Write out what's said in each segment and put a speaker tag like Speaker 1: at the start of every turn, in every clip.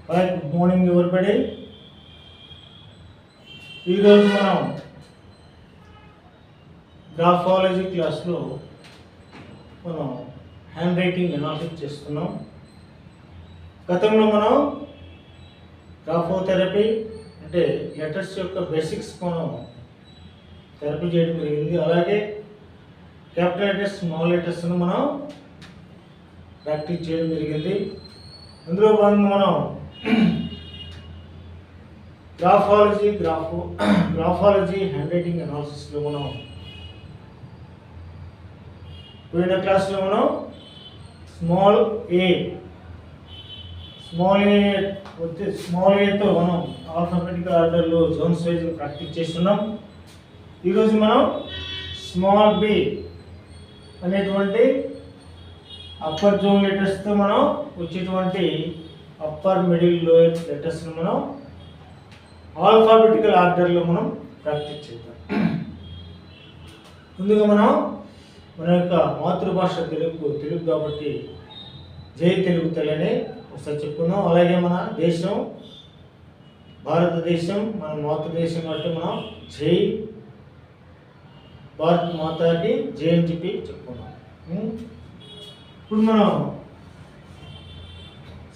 Speaker 1: Good morning everybody. ఈరోజు మనం graphology క్లాస్లో మనం హ్యాండ్ రైటింగ్ ఎనాలిసిస్ చేస్తున్నాం. గతంలో మనం గ్రాఫోథెరపీ అంటే లెటర్స్ యొక్క బేసిక్స్ మనం థెరపీ చేయడం జరిగింది. అలాగే క్యాపిటల్ లెటర్స్, స్మాల్ లెటర్స్ను మనం ప్రాక్టీస్ చేయడం జరిగింది. అందులో భాగంగా మనం గ్రాఫాలజీ హ్యాండ్ రైటింగ్ అనాలిసిస్లో మనం పోయిన క్లాస్లో మనం స్మాల్ ఏతో మనం ఆల్ఫాబెటికల్ ఆర్డర్లో జోన్స్ వైజ్ ప్రాక్టీస్ చేస్తున్నాం. ఈరోజు మనం స్మాల్ బి అనేటువంటి అప్పర్ జోన్ లెటర్స్తో మనం వచ్చేటువంటి అప్పర్ మిడిల్ లోయర్ లెటర్స్ని మనం ఆల్ఫాబెటికల్ ఆర్డర్లో మనం ప్రాక్టీస్ చేద్దాం. ముందుగా మన యొక్క మాతృభాష తెలుగు కాబట్టి జై తెలుగు తల్లిని ఒకసారి చెప్పుకుందాం. అలాగే మన దేశం భారతదేశం, మన మాతృదేశం కాబట్టి మనం జై భారత్ మాతాకి జై అని చెప్పి చెప్పుకున్నాం. ఇప్పుడు మనం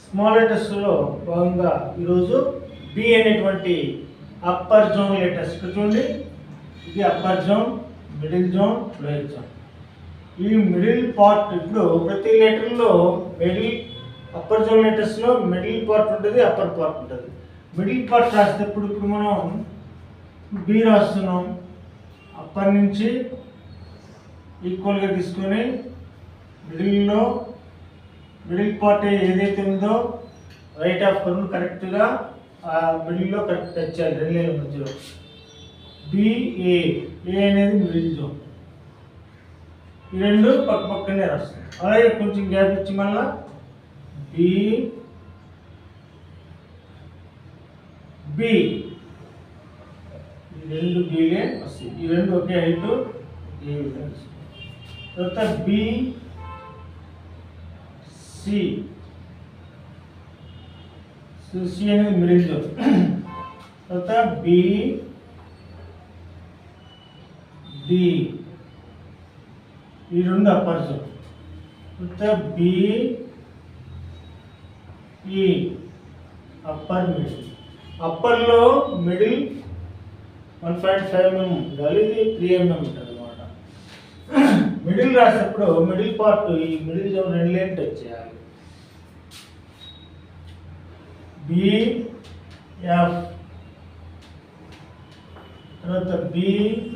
Speaker 1: స్మాల్ లెటర్స్లో భాగంగా ఈరోజు బి అనేటువంటి అప్పర్ జోన్ లెటర్స్ చూడండి. ఇది upper zone, middle zone, lower zone. ఈ మిడిల్ పార్ట్ ఇప్పుడు ప్రతి లెటర్లో అప్పర్ జోన్ లెటర్స్లో మిడిల్ పార్ట్ ఉంటుంది, అప్పర్ పార్ట్ ఉంటుంది. మిడిల్ పార్ట్ రాసేటప్పుడు ఇప్పుడు మనం బి రాస్తున్నాం. అప్పర్ నుంచి ఈక్వల్గా తీసుకొని మిడిల్ పార్ట్ ఏదైతే ఉందో రైట్ ఆఫ్ కర్వ్ కరెక్ట్గా ఆ మిడిల్లో కరెక్ట్ టచ్ చేయాలి. రెండు లైన్ల మధ్యలో బిఏ అనేది మిడిల్ జోన్. ఈ రెండు పక్క పక్కనే రాస్తాం. అలాగే కొంచెం గ్యాప్ ఇచ్చి మళ్ళా బి ఈ రెండు బీలే వస్తాయి. ఈ రెండు ఒకే హైట్. తర్వాత బి సి అనేది మిడిల్ జోన్. తర్వాత బి డి ఈ రెండు అప్పర్ జోన్. తర్వాత బి ఈ అప్పర్ మిడిల్. అప్పర్లో మిడిల్ 1.5 mm ఉండాలి, ఇది 3 mm ఉంటుంది అనమాట. మిడిల్ రాసేటప్పుడు మిడిల్ పార్ట్ ఈ మిడిల్ జోన్ రెండు లైన్ టచ్ చేయాలి. బిఎఫ్ తర్వాత బిహెచ్ఈఎఫ్జి.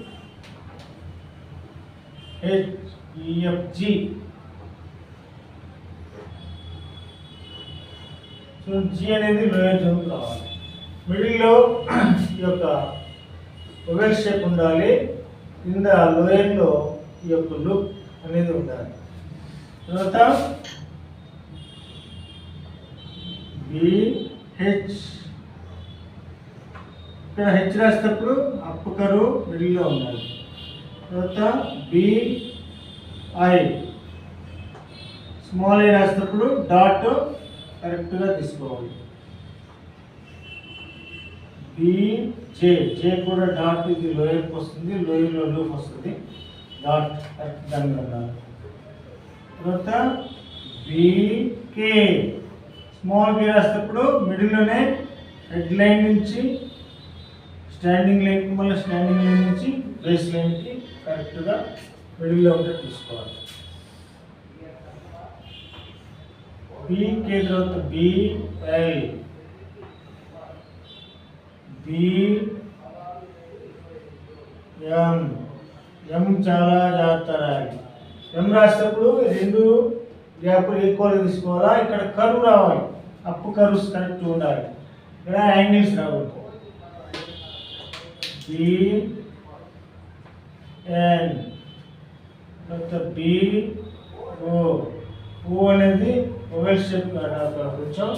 Speaker 1: సో జి అనేది లోయర్ జోన్ కావాలి. మిడిల్లో ఈ యొక్క ఓవెల్ షేప్ ఉండాలి. కింద లోయర్లో ఈ యొక్క లుక్ అనేది ఉండాలి. తర్వాత బిహెచ్ ఇక్కడ హెచ్ రాసేటప్పుడు అప్ కరు మిడిల్లో ఉండాలి. తర్వాత బిఐ స్మాల్ ఐ రాసేటప్పుడు డాట్ కరెక్ట్గా తీసుకోవాలి. జే కూడా డాట్ ఇది లోయర్కి వస్తుంది, లోయర్లో లూప్ వస్తుంది, డాట్ కరెక్ట్ దాని ఉండాలి. తర్వాత బికే స్మాల్ బి రాసేటప్పుడు మిడిల్లోనే హెడ్ లైన్ నుంచి స్టాండింగ్ లైన్కి, మళ్ళీ స్టాండింగ్ లైన్ నుంచి బేస్ లైన్కి కరెక్ట్గా మిడిల్లో ఉంటే తీసుకోవాలి. బీకే తర్వాత బిఎల్ ఎం చాలా జాగ్రత్త రాయాలి. ఎం రాసేటప్పుడు రెండు గ్యాప్లు ఈక్వల్గా తీసుకోవాలా. ఇక్కడ కర్వ్ రావాలి, అప్ కర్వ్స్ కరెక్ట్ ఉండాలి, ఇక్కడ యాంగిల్స్ రావద్దు. బిఎన్ తర్వాత బిఓ. ఓ అనేది ఓవెల్ షేప్, కొంచెం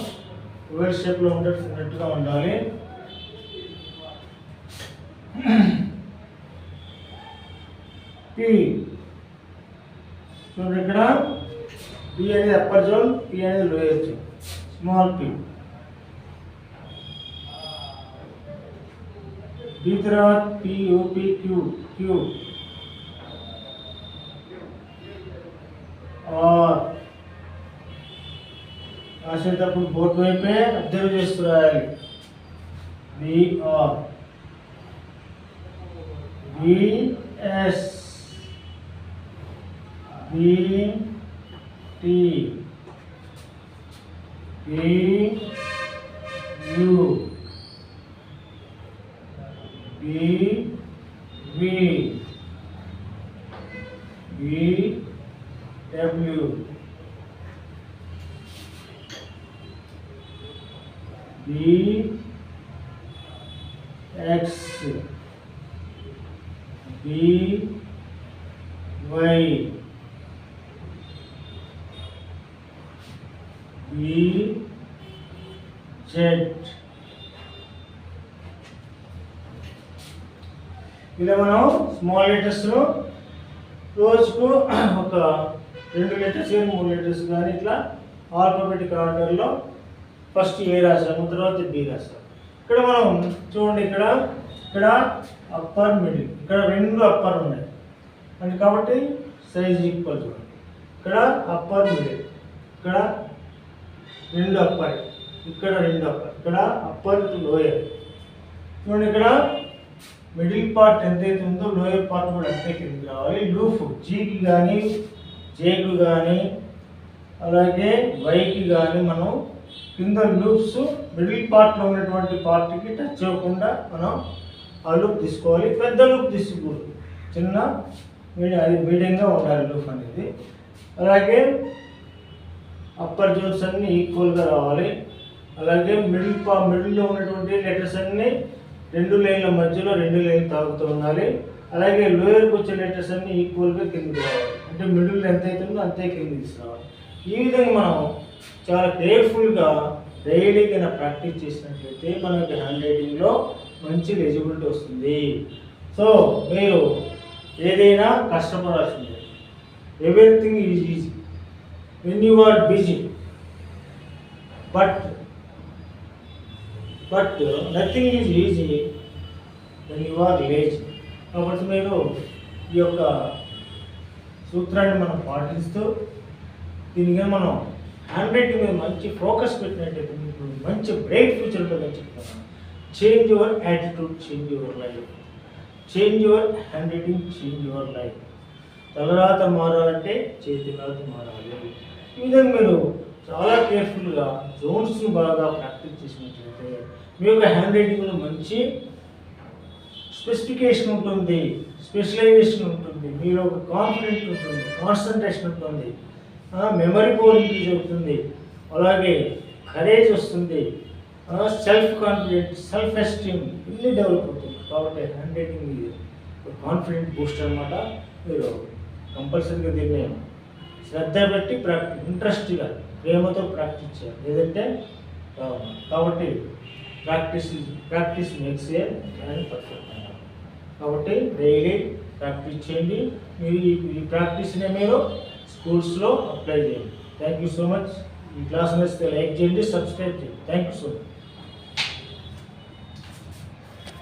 Speaker 1: ఓవెల్ షేప్లో ఉన్నట్టుగా ఉండాలి. పి చూడండి, ఇక్కడ పి అనేది అప్పర్ జోన్, పి అనేది lower zone. Small P B తర్వాత పిఓపిక్యూ క్యూ ఆర్ రాసేటప్పుడు బోర్డు వైపే అబ్జర్వ్ చేస్తూ రాయాలి. B R B S B T B U B V B W BX BY BZ ఇలా మనం స్మాల్ లెటర్స్లో రోజుకు ఒక 2 లెటర్స్ కానీ 3 లెటర్స్ కానీ ఇట్లా ఆల్ఫాబెటిక్ ఆర్డర్లో ఫస్ట్ ఏ రాసాము, తర్వాత బి రాసాము. ఇక్కడ మనం చూడండి, ఇక్కడ అప్పర్ మిడిల్, ఇక్కడ 2 అప్పర్ ఉన్నాయి అంటే కాబట్టి సైజ్ ఈక్వల్. చూడండి ఇక్కడ అప్పర్ మిడిల్, ఇక్కడ 2 అప్పర్, ఇక్కడ 2 అప్పర్, ఇక్కడ అప్పర్ లోయర్. చూడండి ఇక్కడ మిడిల్ పార్ట్ ఎంతైతే ఉందో లోయర్ పార్ట్ కూడా అంతే కిందకి రావాలి. లూఫ్ జీకి కానీ జేకు కానీ అలాగే వైకి కానీ మనం కింద లూప్స్ మిడిల్ పార్ట్లో ఉన్నటువంటి పార్ట్కి టచ్ అవ్వకుండా మనం ఆ లూప్ తీసుకోవాలి. పెద్ద లూప్ తీసుకోకూడదు, చిన్న అది మీడియంగా ఉండాలి లూప్ అనేది. అలాగే అప్పర్ జోన్స్ అన్నీ ఈక్వల్గా రావాలి. అలాగే మిడిల్లో ఉన్నటువంటి లెటర్స్ అన్నీ 2 లైన్ల మధ్యలో 2 లైన్లు తాగుతూ ఉండాలి. అలాగే లోయర్కి వచ్చే లెటర్స్ అన్నీ ఈక్వల్గా కిందకి రావాలి, అంటే మిడిల్ ఎంత అవుతుందో అంతే కిందకి తీసుకురావాలి. ఈ విధంగా మనం చాలా కేర్ఫుల్గా డైలీ కన్నా ప్రాక్టీస్ చేసినట్లయితే మనకి హ్యాండ్ రైటింగ్లో మంచి ఎలిజిబిలిటీ వస్తుంది. సో మీరు ఏదైనా కష్టపడాల్సిందే. Everything is easy when you are busy, but nothing is easy when you are lazy. కాబట్టి మీరు ఈ యొక్క సూత్రాన్ని మనం పాటిస్తూ దీనిగా మనం హ్యాండ్ రైటింగ్ మీద మంచి ఫోకస్ పెట్టినట్టయితే మీకు మంచి బ్రైట్ ఫ్యూచర్ ఉంటుందని చెప్తున్నాను. Change your attitude, change your life. Change your hand writing, change your life. తలరాత మారాలంటే చేతి రాత మారాలి. ఈ విధంగా మీరు చాలా కేర్ఫుల్గా జోన్స్ని బాగా ప్రాక్టీస్ చేసినట్లయితే మీ యొక్క హ్యాండ్ రైటింగ్లో మంచి స్పెసిఫికేషన్ ఉంటుంది, స్పెషలైజేషన్ ఉంటుంది, మీరు ఒక కాన్ఫిడెంట్ ఉంటుంది, కాన్సన్ట్రేషన్ ఉంటుంది, మెమరీ పవర్ ఇంక్రీజ్ అవుతుంది, అలాగే కరేజ్ వస్తుంది, సెల్ఫ్ కాన్ఫిడెన్స్, సెల్ఫ్ ఎస్టీమ్ ఇన్ని డెవలప్ అవుతుంది. కాబట్టి హ్యాండ్ రైటింగ్ కాన్ఫిడెంట్ బూస్ట్ అనమాట. మీరు కంపల్సరీగా దీన్ని శ్రద్ధ పెట్టి ఇంట్రెస్ట్గా ప్రేమతో ప్రాక్టీస్ చేయాలి, లేదంటే కాబట్టి practice makes a man perfect అన్నారు. కాబట్టి డైలీ ప్రాక్టీస్ చేయండి. మీరు ఈ ప్రాక్టీస్ని మీరు స్కూల్స్లో అప్లై చేయండి. Thank you so much. ఈ క్లాస్ నచ్చితే లైక్ చేయండి, సబ్స్క్రైబ్ చేయండి. Thank you so much.